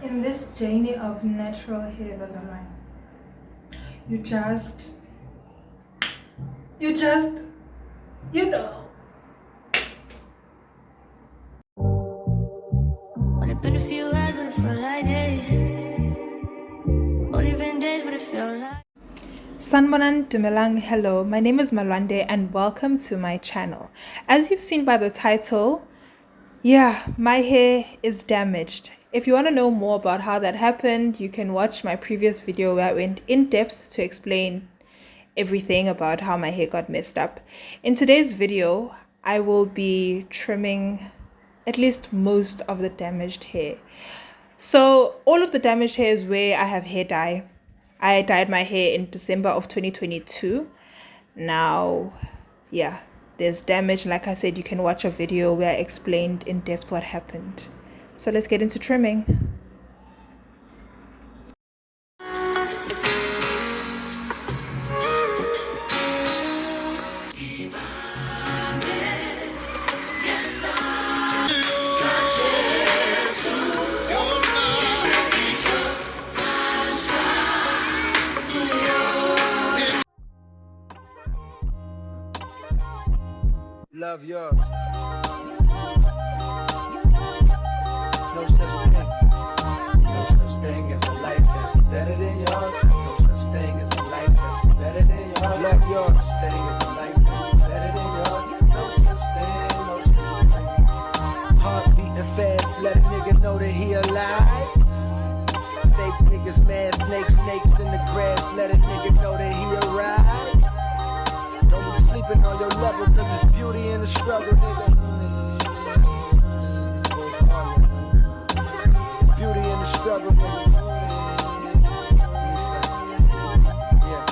In this journey of natural hair, Bazalwane, you just, you know. Only been a few hours, but it felt like days. Only been days, but it felt like. Sanbonan Dumelang, hello, my name is Malwande and welcome to my channel. As you've seen by the title, yeah, my hair is damaged. If you want to know more about how that happened, you can watch my previous video where I went in depth to explain everything about how my hair got messed up. In today's video, I will be trimming at least most of the damaged hair. So all of the damaged hair is where I have hair dye. I dyed my hair in December of 2022. Now, yeah, there's damage. Like I said, you can watch a video where I explained in depth what happened. So let's get into trimming. Love yours. No such thing. No such thing as a life that's better than yours. No such thing as a life that's better than yours. Love yours. No such thing as a life that's better than yours. No such thing. No such thing. Heart beating fast. Let a nigga know that he alive. Fake niggas mad. Snakes in the grass. Let a nigga know that he arrived. Don't be sleeping on your level, cause it's beauty in the struggle, nigga. It's beauty in the struggle, nigga. Yeah.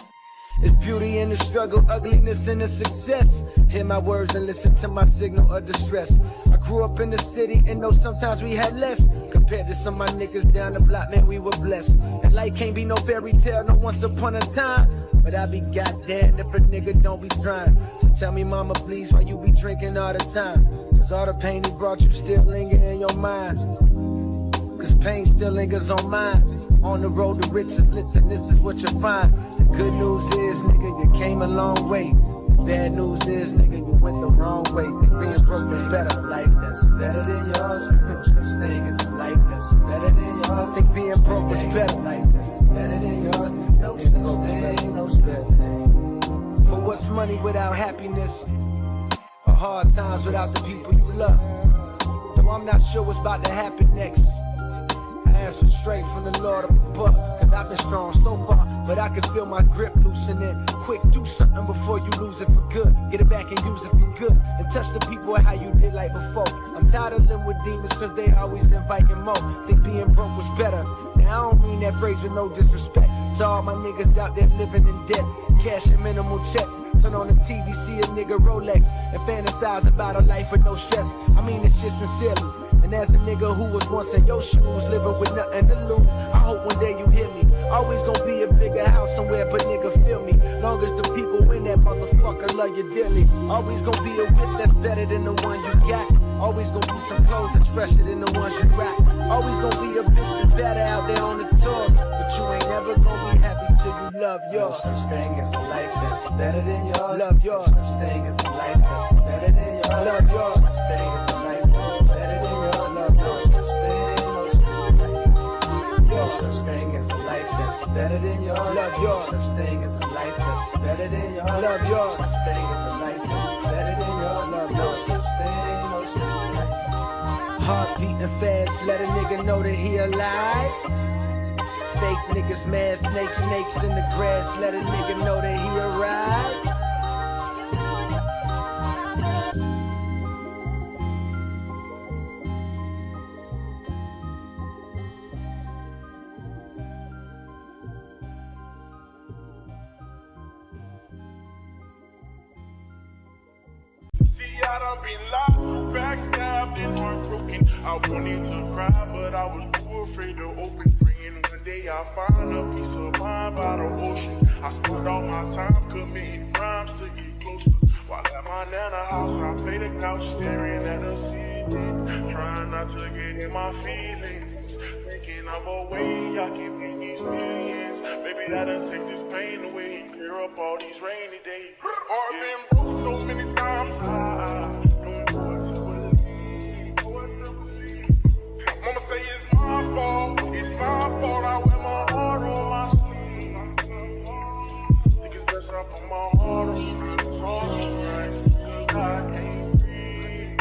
It's beauty in the struggle, ugliness in the success. Hear my words and listen to my signal of distress. I grew up in the city and know sometimes we had less. Compared to some of my niggas down the block, man, we were blessed. And life can't be no fairy tale, no once upon a time. But I be goddamn if a nigga don't be trying. So tell me, mama, please, why you be drinking all the time? Cause all the pain he brought you still linger in your mind. Cause pain still lingers on mine. On the road to riches, listen, this is what you find. The good news is, nigga, you came a long way. The bad news is, nigga, you went the wrong way. Being broke is better. Life that's better than yours. No such thing as a life that's better than yours. Think being broke is better. Life that's better than yours. No such thing, no such thing. For what's money without happiness? Or hard times without the people you love? Though I'm not sure what's about to happen next. I ask for strength from the Lord up above. Cause I've been strong so far, but I can feel my grip loosening. Quick, do something before you lose it for good. Get it back and use it for good. And touch the people how you did like before. I'm tired of living with demons cause they always inviting more. Think being broke was better. Now I don't mean that phrase with no disrespect to all my niggas out there living in debt. Cash and minimal checks. Turn on the TV, see a nigga Rolex, and fantasize about a life with no stress. I mean this shit sincerely. And as a nigga who was once in your shoes, living with nothing to lose, I hope one day you hear me. Always gonna be a bigger house somewhere, but nigga feel me. Long as the people in that motherfucker love you dearly. Always gonna be a whip that's better than the one you got. Always gonna be some clothes that's fresher than the ones you rock. Always gonna be a bitch that's better out there on the tours. But you ain't never gonna be happy till you love yours. No such thing as a life that's better than yours. Love yours. No such thing as a life that's better than yours. Love yours. No such thing as a life that's better than yours. Love no such thing, no such thing. No such thing as a life that's better than yours. Love yours. No such thing as a life that's better than yours. Love yours. No such thing as a life that's better than yours. Love no such thing, no such thing. Heart beating fast, let a nigga know that he alive. Fake niggas mad, snakes in the grass. Let a nigga know that he arrived. I done been lied, backstabbed and heartbroken. I wanted to cry, but I was too afraid to open. Praying one day I'll find a peace of mind by the ocean. I spent all my time committing crimes to get closer. While at my nana house, I play the couch, staring at the ceiling, trying not to get in my feelings. thinking of a way I can bring these millions. Maybe that'll take this pain away and clear up all these rainy days. I've been broke so many times, I don't know what to believe. Mama say it's my fault, I wear my heart on my sleeve. Think it's best I put my heart on my sleeve, 'cause I can't breathe.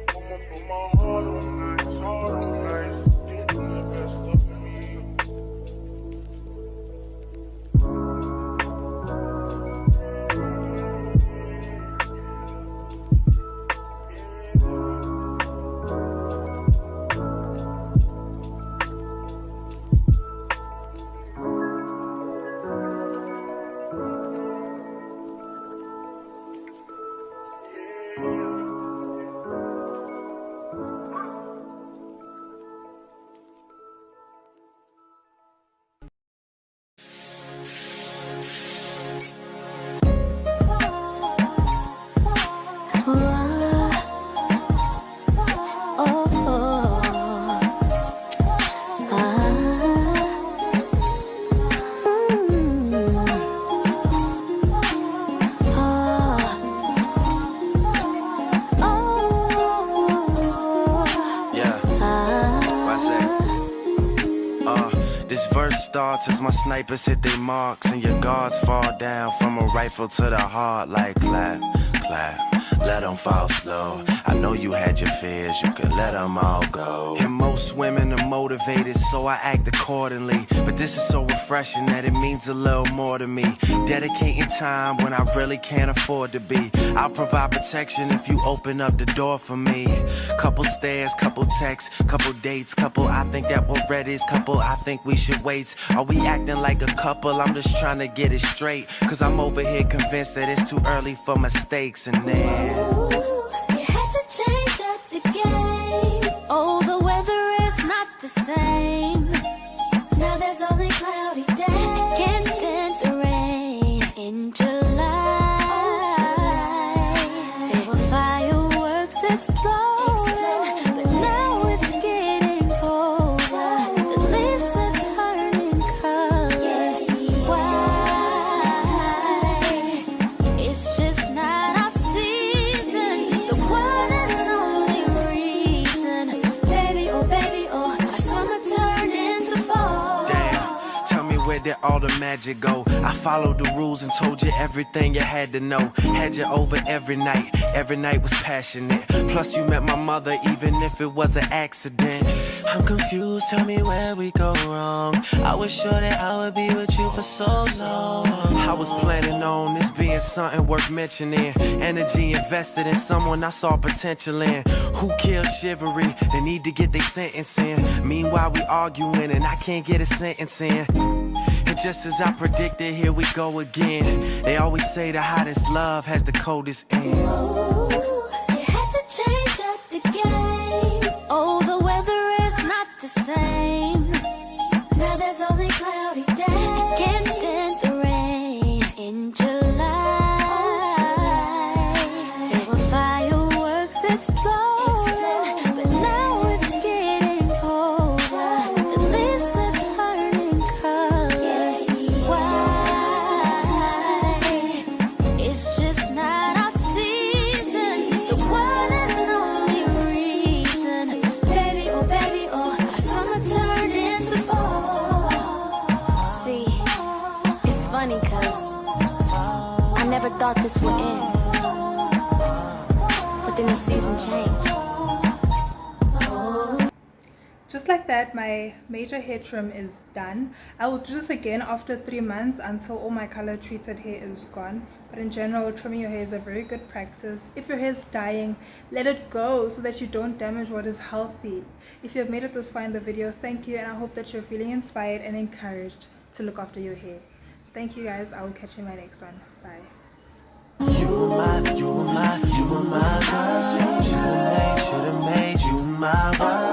I'ma put my heart on ice, getting the best of me. Starts as my snipers hit their marks and your guards fall down from a rifle to the heart like clap, clap, let them fall slow. I know you had your fears, you can let them all go. And most women are motivated, so I act accordingly. But this is so refreshing that it means a little more to me. Dedicating time when I really can't afford to be. I'll provide protection if you open up the door for me. Couple stares, couple texts, couple dates, couple I think that we're ready, couple I think we should wait. Are we acting like a couple? I'm just trying to get it straight, 'cause I'm over here convinced that it's too early for mistakes. And then you had to change up the game. Oh, the weather is not the same. Now there's only cloudy days. Can't stand the rain in July. There were fireworks exploding, but now it's getting colder. The leaves are turning colors. Why? It's just not our season. The one and only reason. Baby, oh, our summer turned into fall. damn, tell me where did all the magic go? I followed the rules and told you everything you had to know. Had you over every night was passionate. Plus you met my mother even if it was an accident. I'm confused, tell me where we go wrong. I was sure that I would be with you for so long. I was planning on this being something worth mentioning. Energy invested in someone I saw potential in. Who killed chivalry? They need to get their sentence in. Meanwhile we arguing and I can't get a sentence in. And just as I predicted, here we go again. They always say the hottest love has the coldest end. You had to change up the game. Oh, the weather is not the same. Now there's only cloudy days. Can't stand the rain in July. There were fireworks exploding, but now it's getting colder. The leaves are turning colors. Why? It's just not our season. The one and only reason. Baby, oh, our summer turned into fall. See, it's funny 'cause I never thought this would end. But then the season changed. Just like that, my major hair trim is done. I will do this again after 3 months until all my color treated hair is gone. But in general, trimming your hair is a very good practice. If your hair is dying, let it go so that you don't damage what is healthy. If you have made it this far in the video, thank you, and I hope that you're feeling inspired and encouraged to look after your hair. Thank you guys. I will catch you in my next one. Bye. You were my girl. Should've made you my wife.